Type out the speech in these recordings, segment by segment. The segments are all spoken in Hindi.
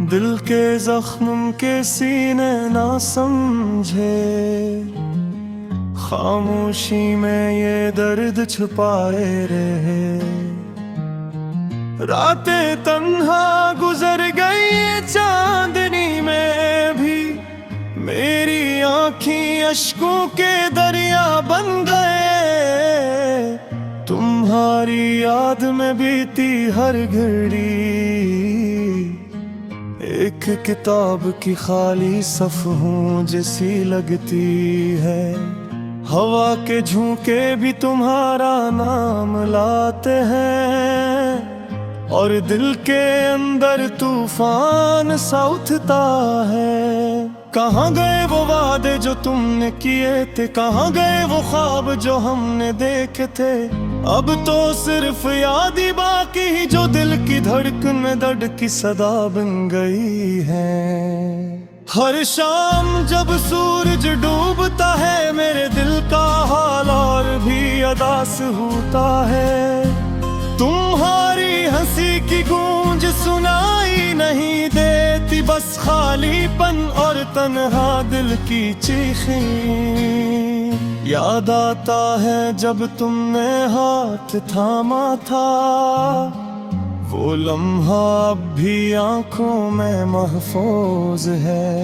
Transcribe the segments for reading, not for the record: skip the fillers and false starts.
दिल के जख्म के सीने ना समझे, खामोशी में ये दर्द छुपाए रहे। रातें तन्हा गुजर गई चांदनी में भी, मेरी आँखें अश्कों के दरिया बन गए। तुम्हारी याद में बीती हर घड़ी एक किताब की खाली सफ़हों जैसी लगती है। हवा के झोंके भी तुम्हारा नाम लाते हैं, और दिल के अंदर तूफान सा उठता है। कहाँ गए वो वादे जो तुमने किए थे, कहाँ गए वो ख्वाब जो हमने देखे थे। अब तो सिर्फ याद ही बाकी जो दिल की धड़कन में दर्द की सदा बन गई है। हर शाम जब सूरज डूबता है, मेरे दिल का हाल और भी अदास होता है। तुम्हारी हंसी की गूंज सुनाई नहीं देती, बस खालीपन और तन्हा दिल की चीखें। याद आता है जब तुमने हाथ थामा था, वो लम्हा अब भी आंखों में महफूज है।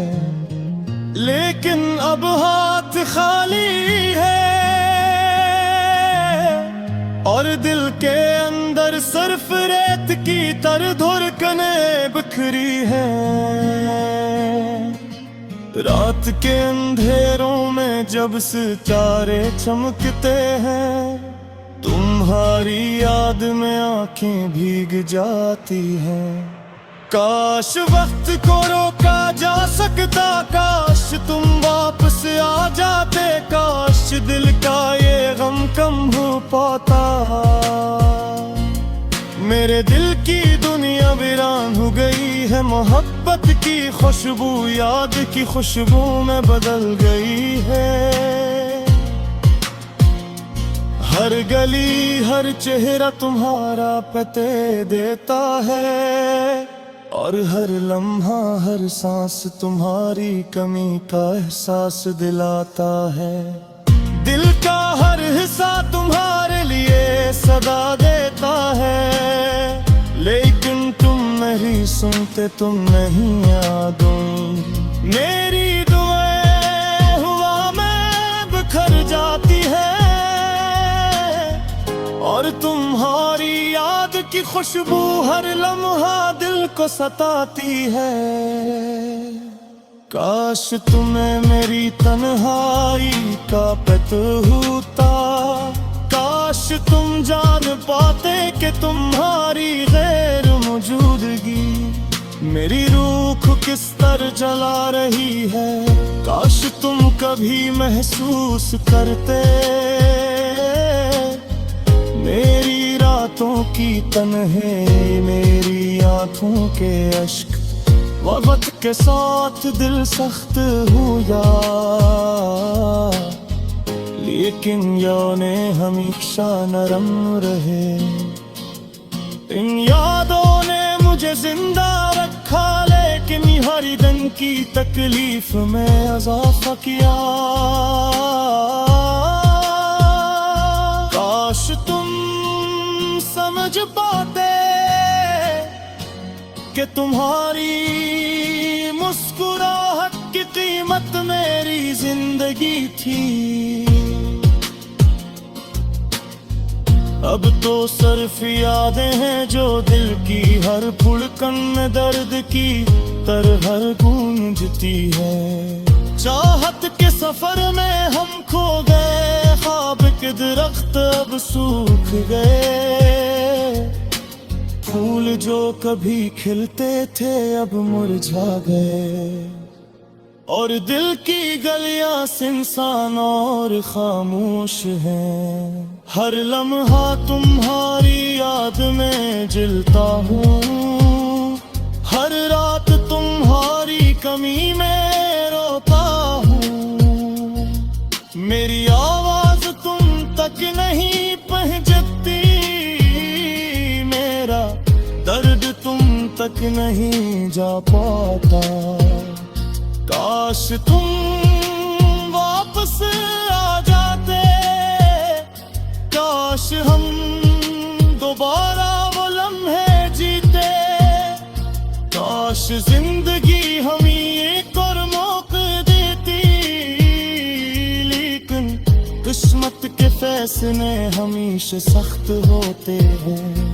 लेकिन अब हाथ खाली है, और दिल के अंदर सिर्फ रेत की तर धड़कनें बिखरी है। रात के अंधेरों में जब सितारे चमकते हैं, तुम्हारी याद में आंखें भीग जाती हैं। काश वक्त को रोका जा सकता, काश तुम वापस आ जाते, काश दिल का ये गम कम हो पाता। मेरे दिल की दुनिया वीरान हो गई है, मोहब्बत की खुशबू याद की खुशबू में बदल गई है। हर गली हर चेहरा तुम्हारा पते देता है, और हर लम्हा हर सांस तुम्हारी कमी का एहसास दिलाता है। दिल का हर हिस्सा तुम्हारे लिए सदा देता है, लेकिन तुम नहीं सुनते, तुम नहीं यादों। मेरी दुआएं हुआ में बिखर जाती है, और तुम्हारी याद की खुशबू हर लम्हा दिल को सताती है। काश तुम्हें मेरी तन्हाई का पता होता, काश तुम जान पाते कि तुम्हारी गैर मौजूदगी मेरी रूह किस तरह जला रही है। काश तुम कभी महसूस करते मेरी रातों की तन्हाई, मेरी आंखों के अश्क। वक्त के साथ दिल सख्त हुआ, लेकिन यादें हमेशा नरम रहे। इन यादों ने मुझे जिंदा रखा, लेकिन हर दिन की तकलीफ में इजाफा किया। काश तुम समझ पाते कि तुम्हारी मुस्कुराहट की कीमत मेरी जिंदगी थी। अब तो सिर्फ यादें हैं जो दिल की हर धड़कन में दर्द की तरह गूंजती है। चाहत के सफर में हम खो गए, ख्वाब के दरख्त अब सूख गए। फूल जो कभी खिलते थे अब मुरझा गए, और दिल की गलियां सुनसान और खामोश हैं। हर लम्हा तुम्हारी याद में जलता हूँ, हर रात तुम्हारी कमी में रोता हूँ। मेरी आवाज तुम तक नहीं पहुँचती, मेरा दर्द तुम तक तक नहीं जा पाता। काश तुम वापस आ जाते, काश हम दोबारा वो लम्हे जीते, काश जिंदगी हमें एक और मौका देती। लेकिन किस्मत के फैसले हमेशा सख्त होते हैं।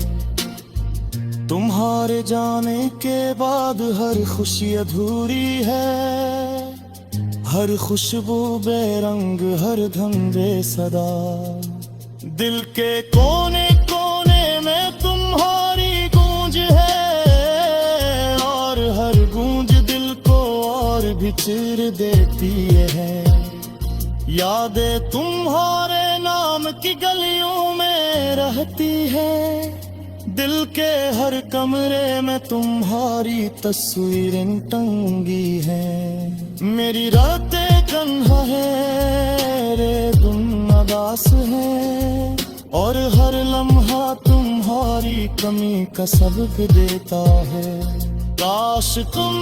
तुम्हारे जाने के बाद हर खुशी अधूरी है, हर खुशबू बेरंग, हर धम बेसदा। दिल के कोने कोने में तुम्हारी गूंज है, और हर गूंज दिल को और भी चीर देती है। यादें तुम्हारे नाम की गलियों में रहती है, दिल के हर कमरे में तुम्हारी तस्वीरें टंगी हैं। मेरी रातें तन्हा है रे, तुम उदास है, और हर लम्हा तुम्हारी कमी का सबक देता है। काश तुम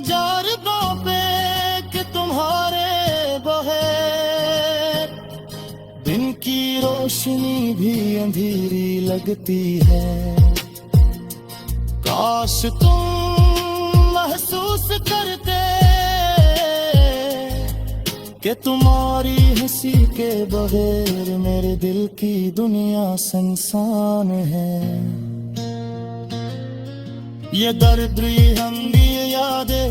जार दो पे कि तुम्हारे बहे, दिन की रोशनी भी अंधेरी लगती है। काश तुम महसूस करते कि तुम्हारी हंसी के बगैर मेरे दिल की दुनिया सुनसान है। ये दर्द हम ये यादें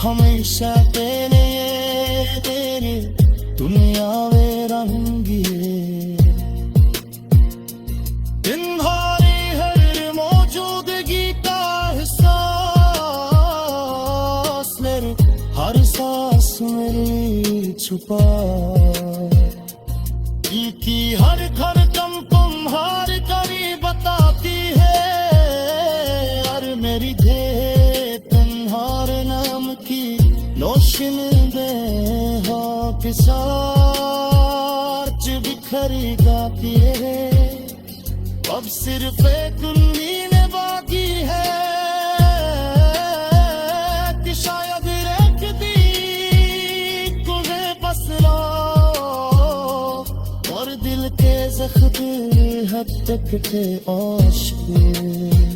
हमेशा तेरे दुनिया में रंगी है। तुम्हारी हर मौजूदगी का एहसास मेरे हर सांस मेरी छुपा, की हर धड़कन तुम्हारे करीब बताती है। और मेरी दे तुम्हारे नाम की नौशिन में हो पिसाच बिखरी जाती है। अब सिर्फ एक उम्मीद बाकी है कि शायद एक दिन तुम्हें बसना, और दिल के जख्म हद तक थे आशिक़।